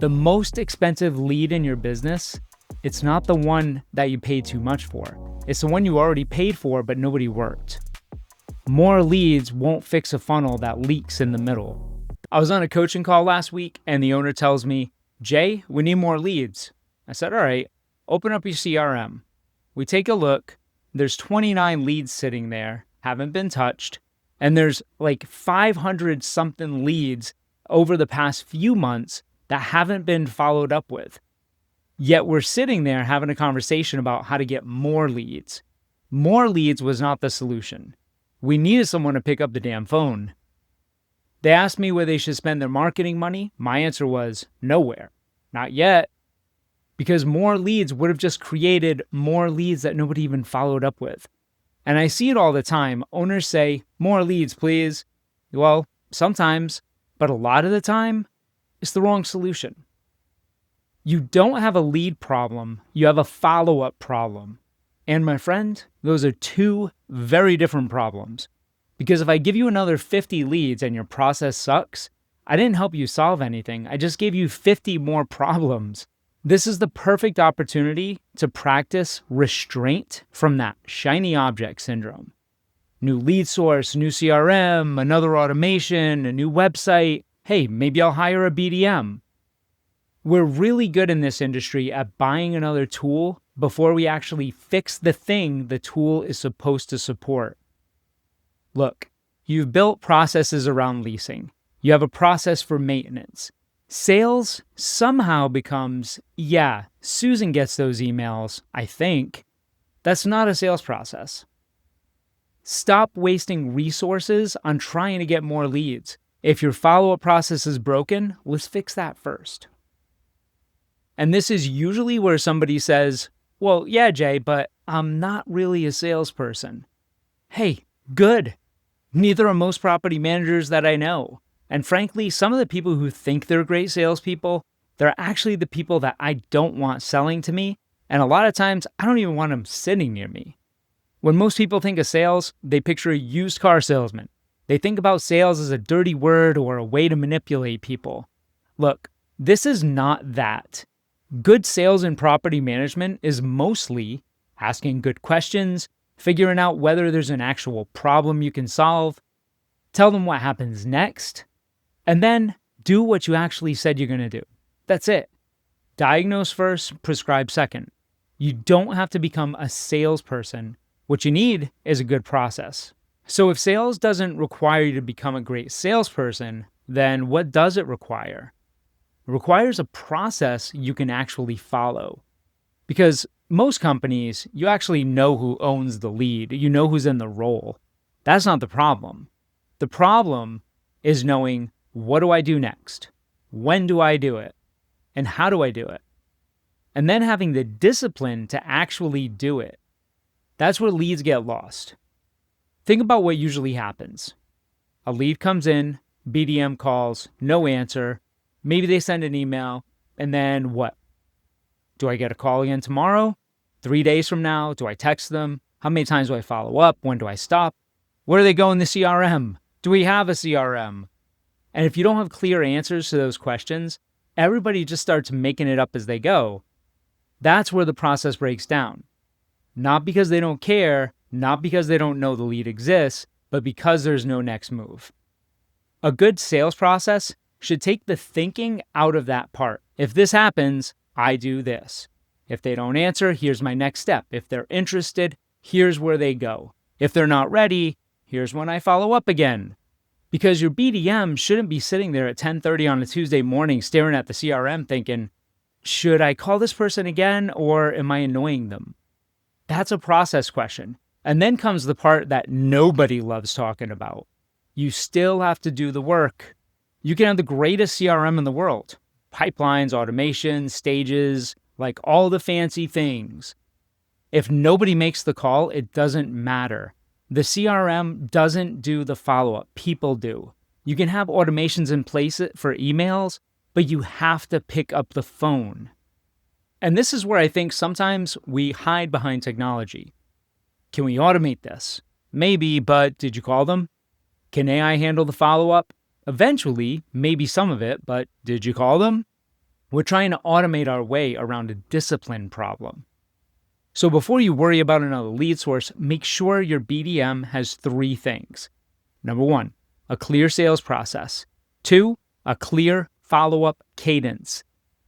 The most expensive lead in your business, it's not the one that you paid too much for. It's the one you already paid for, but nobody worked. More leads won't fix a funnel that leaks in the middle. I was on a coaching call last week and the owner tells me, Jay, we need more leads. I said, all right, open up your CRM. We take a look. There's 29 leads sitting there, haven't been touched. And there's like 500 something leads over the past few months that haven't been followed up with. Yet we're sitting there having a conversation about how to get more leads. More leads was not the solution. We needed someone to pick up the damn phone. They asked me where they should spend their marketing money. My answer was nowhere. Not yet. Because more leads would have just created more leads that nobody even followed up with. And I see it all the time. Owners say, more leads, please. Well, sometimes, but a lot of the time, it's the wrong solution. You don't have a lead problem, you have a follow-up problem. And my friend, those are two very different problems. Because if I give you another 50 leads and your process sucks, I didn't help you solve anything. I just gave you 50 more problems. This is the perfect opportunity to practice restraint from that shiny object syndrome. New lead source, new CRM, another automation, a new website. Hey, maybe I'll hire a BDM. We're really good in this industry at buying another tool before we actually fix the thing the tool is supposed to support. Look, you've built processes around leasing. You have a process for maintenance. Sales somehow becomes, yeah, Susan gets those emails, I think. That's not a sales process. Stop wasting resources on trying to get more leads. If your follow-up process is broken, let's fix that first. And this is usually where somebody says, well, yeah, Jay, but I'm not really a salesperson. Hey, good. Neither are most property managers that I know. And frankly, some of the people who think they're great salespeople, they're actually the people that I don't want selling to me. And a lot of times, I don't even want them sitting near me. When most people think of sales, they picture a used car salesman. They think about sales as a dirty word or a way to manipulate people. Look, this is not that. Good sales in property management is mostly asking good questions, figuring out whether there's an actual problem you can solve, tell them what happens next, and then do what you actually said you're going to do. That's it. Diagnose first, prescribe second. You don't have to become a salesperson. What you need is a good process. So if sales doesn't require you to become a great salesperson, then what does it require? It requires a process you can actually follow. Because most companies, you actually know who owns the lead. You know who's in the role. That's not the problem. The problem is knowing, what do I do next? When do I do it? And how do I do it? And then having the discipline to actually do it. That's where leads get lost. Think about what usually happens. A lead comes in, BDM calls, no answer. Maybe they send an email, and then what? Do I get a call again tomorrow? 3 days from now? Do I text them? How many times do I follow up? When do I stop? Where do they go in the CRM? Do we have a CRM? And if you don't have clear answers to those questions, everybody just starts making it up as they go. That's where the process breaks down. Not because they don't care, not because they don't know the lead exists, but because there's no next move. A good sales process should take the thinking out of that part. If this happens, I do this. If they don't answer, here's my next step. If they're interested, here's where they go. If they're not ready, here's when I follow up again. Because your BDM shouldn't be sitting there at 10:30 on a Tuesday morning staring at the CRM thinking, should I call this person again or am I annoying them? That's a process question. And then comes the part that nobody loves talking about. You still have to do the work. You can have the greatest CRM in the world. Pipelines, automation, stages, like all the fancy things. If nobody makes the call, it doesn't matter. The CRM doesn't do the follow-up. People do. You can have automations in place for emails, but you have to pick up the phone. And this is where I think sometimes we hide behind technology. Can we automate this? Maybe, but did you call them? Can AI handle the follow-up? Eventually, maybe some of it, but did you call them? We're trying to automate our way around a discipline problem. So before you worry about another lead source, make sure your BDM has 3 things. Number 1, a clear sales process. 2, a clear follow-up cadence.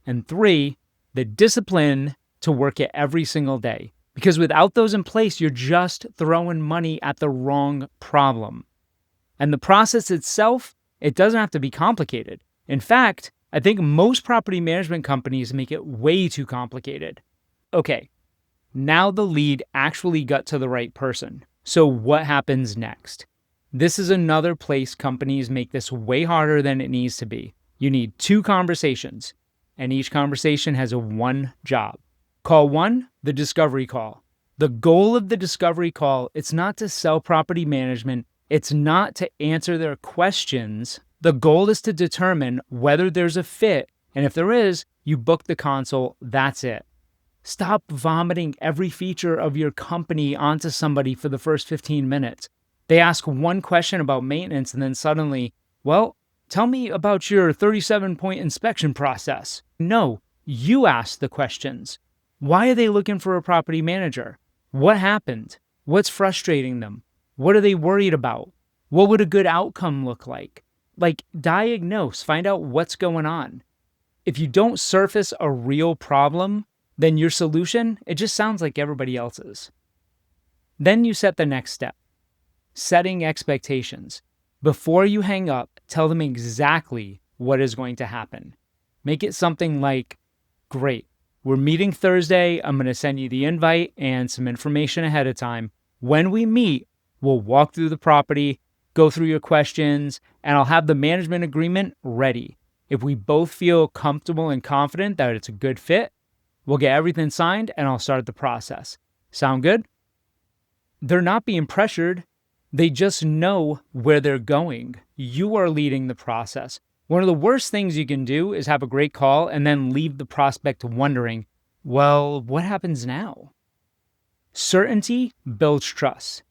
And 3, the discipline to work it every single day. Because without those in place, you're just throwing money at the wrong problem. And the process itself, it doesn't have to be complicated. In fact, I think most property management companies make it way too complicated. Okay, now the lead actually got to the right person. So what happens next? This is another place companies make this way harder than it needs to be. You need 2 conversations, and each conversation has one job. Call 1, the discovery call. The goal of the discovery call, it's not to sell property management. It's not to answer their questions. The goal is to determine whether there's a fit, and if there is, you book the consult. That's it. Stop vomiting every feature of your company onto somebody for the first 15 minutes. They ask one question about maintenance and then suddenly, well, tell me about your 37-point inspection process. No, you ask the questions. Why are they looking for a property manager? What happened? What's frustrating them? What are they worried about? What would a good outcome look like? Like, diagnose, find out what's going on. If you don't surface a real problem, then your solution, it just sounds like everybody else's. Then you set the next step, setting expectations. Before you hang up, tell them exactly what is going to happen. Make it something like, great, we're meeting Thursday. I'm going to send you the invite and some information ahead of time. When we meet, we'll walk through the property, go through your questions, and I'll have the management agreement ready. If we both feel comfortable and confident that it's a good fit, we'll get everything signed and I'll start the process. Sound good? They're not being pressured. They just know where they're going. You are leading the process. One of the worst things you can do is have a great call and then leave the prospect wondering, well, what happens now? Certainty builds trust.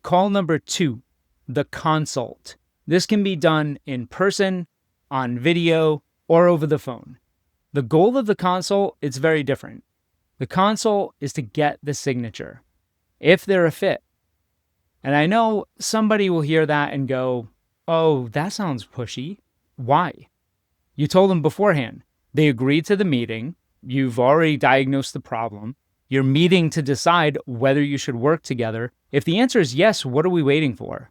Call number 2, the consult. This can be done in person, on video, or over the phone. The goal of the consult is very different. The consult is to get the signature, if they're a fit. And I know somebody will hear that and go, oh, that sounds pushy. Why? You told them beforehand. They agreed to the meeting. You've already diagnosed the problem. You're meeting to decide whether you should work together. If the answer is yes, what are we waiting for?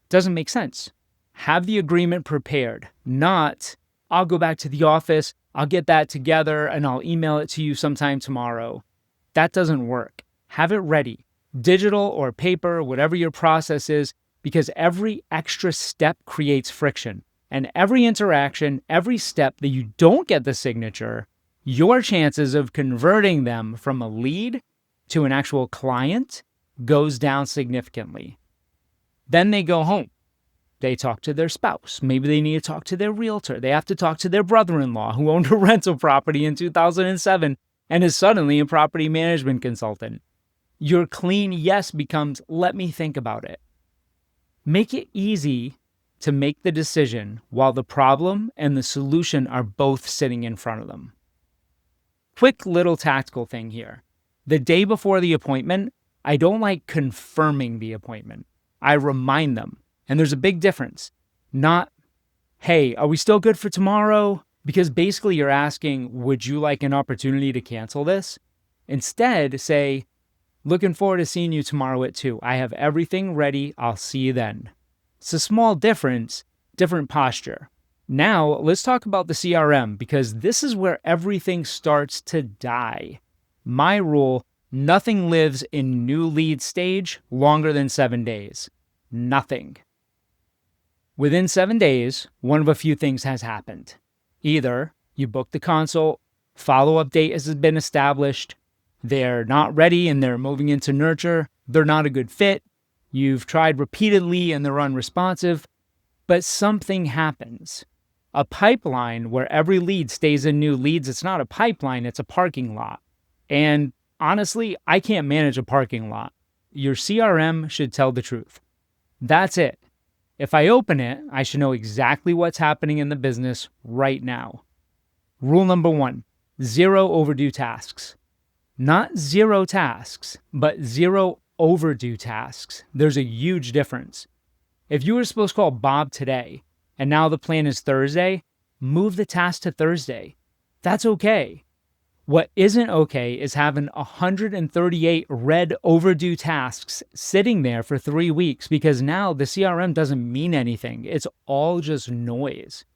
Doesn't make sense. Have the agreement prepared, not, I'll go back to the office, I'll get that together, and I'll email it to you sometime tomorrow. That doesn't work. Have it ready, digital or paper, whatever your process is, because every extra step creates friction. And every interaction, every step that you don't get the signature, your chances of converting them from a lead to an actual client goes down significantly. Then they go home. They talk to their spouse. Maybe they need to talk to their realtor. They have to talk to their brother-in-law who owned a rental property in 2007 and is suddenly a property management consultant. Your clean yes becomes, let me think about it. Make it easy to make the decision while the problem and the solution are both sitting in front of them. Quick little tactical thing here. The day before the appointment, I don't like confirming the appointment. I remind them. And there's a big difference. Not, hey, are we still good for tomorrow? Because basically you're asking, would you like an opportunity to cancel this? Instead, say, looking forward to seeing you tomorrow at 2. I have everything ready. I'll see you then. It's a small difference, different posture. Now, let's talk about the CRM, because this is where everything starts to die. My rule, nothing lives in new lead stage longer than 7 days. Nothing. Within 7 days, one of a few things has happened. Either you booked the consult, follow-up date has been established, they're not ready and they're moving into nurture, they're not a good fit, you've tried repeatedly and they're unresponsive, but something happens. A pipeline where every lead stays in new leads, it's not a pipeline, it's a parking lot. And honestly, I can't manage a parking lot. Your CRM should tell the truth. That's it. If I open it, I should know exactly what's happening in the business right now. Rule number 1, 0 overdue tasks. Not 0 tasks, but 0 overdue tasks. There's a huge difference. If you were supposed to call Bob today, and now the plan is Thursday, move the task to Thursday. That's okay. What isn't okay is having 138 red overdue tasks sitting there for 3 weeks because now the CRM doesn't mean anything. It's all just noise.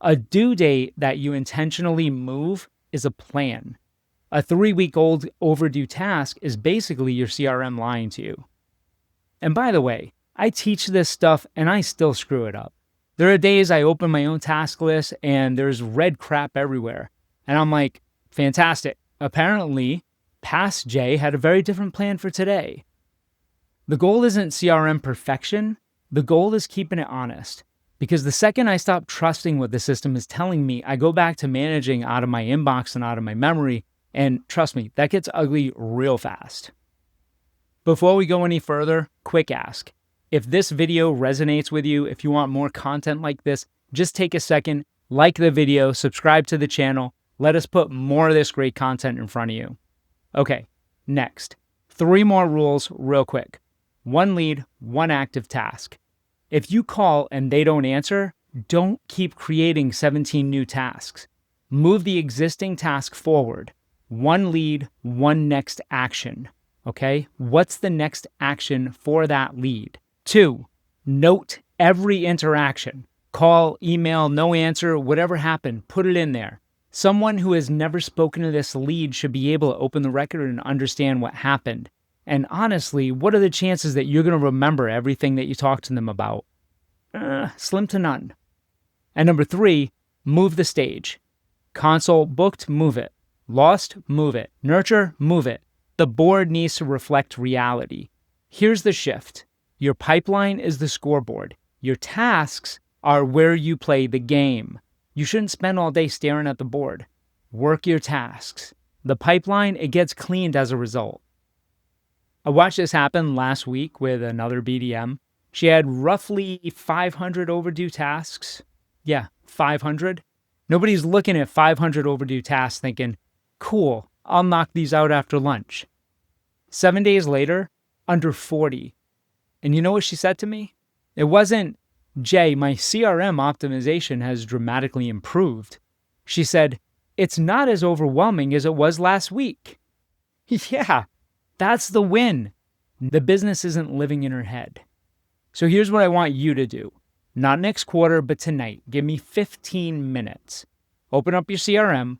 A due date that you intentionally move is a plan. A 3-week-old overdue task is basically your CRM lying to you. And by the way, I teach this stuff and I still screw it up. There are days I open my own task list and there's red crap everywhere. And I'm like, fantastic. Apparently, past Jay had a very different plan for today. The goal isn't CRM perfection. The goal is keeping it honest. Because the second I stop trusting what the system is telling me, I go back to managing out of my inbox and out of my memory. And trust me, that gets ugly real fast. Before we go any further, quick ask. If this video resonates with you, if you want more content like this, just take a second, like the video, subscribe to the channel. Let us put more of this great content in front of you. Okay, next. 3 more rules real quick. 1 lead, 1 active task. If you call and they don't answer, don't keep creating 17 new tasks. Move the existing task forward. 1 lead, 1 next action. Okay? What's the next action for that lead? 2, note every interaction. Call, email, no answer, whatever happened, put it in there. Someone who has never spoken to this lead should be able to open the record and understand what happened. And honestly, what are the chances that you're going to remember everything that you talked to them about? Slim to none. And number 3, move the stage. Consult booked, move it. Lost, move it. Nurture, move it. The board needs to reflect reality. Here's the shift. Your pipeline is the scoreboard. Your tasks are where you play the game. You shouldn't spend all day staring at the board. Work your tasks. The pipeline, it gets cleaned as a result. I watched this happen last week with another BDM. She had roughly 500 overdue tasks. Yeah, 500. Nobody's looking at 500 overdue tasks thinking, cool, I'll knock these out after lunch. 7 days later, under 40. And you know what she said to me? It wasn't, Jay, my CRM optimization has dramatically improved. She said, it's not as overwhelming as it was last week. Yeah, that's the win. The business isn't living in her head. So here's what I want you to do. Not next quarter, but tonight. Give me 15 minutes. Open up your CRM,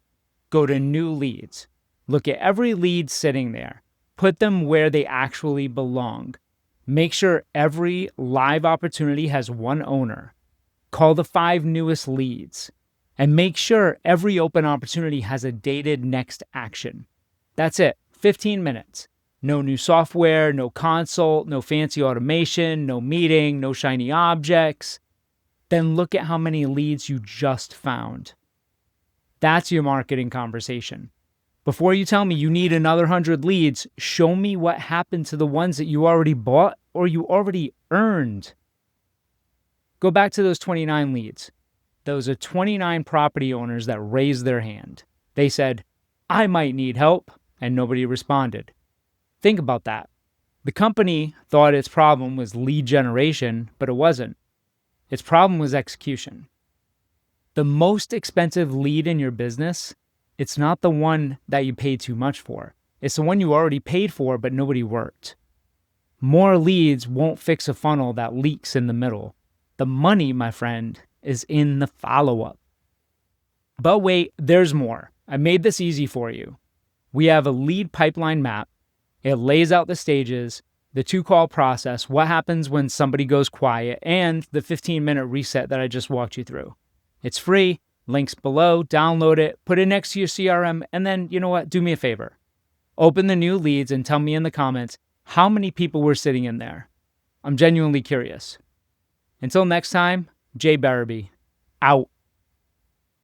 go to new leads. Look at every lead sitting there. Put them where they actually belong. Make sure every live opportunity has 1 owner. Call the 5 newest leads. And make sure every open opportunity has a dated next action. That's it. 15 minutes. No new software, no consult, no fancy automation, no meeting, no shiny objects. Then look at how many leads you just found. That's your marketing conversation. Before you tell me you need another 100 leads, show me what happened to the ones that you already bought or you already earned. Go back to those 29 leads. Those are 29 property owners that raised their hand. They said, I might need help, and nobody responded. Think about that. The company thought its problem was lead generation, but it wasn't. Its problem was execution. The most expensive lead in your business, it's not the one that you paid too much for. It's the one you already paid for, but nobody worked. More leads won't fix a funnel that leaks in the middle. The money, my friend, is in the follow-up. But wait, there's more. I made this easy for you. We have a lead pipeline map. It lays out the stages, the 2-call process, what happens when somebody goes quiet, and the 15-minute reset that I just walked you through. It's free. Links below. Download it. Put it next to your CRM. And then, you know what? Do me a favor. Open the new leads and tell me in the comments how many people were sitting in there. I'm genuinely curious. Until next time, Jay Barabee, out.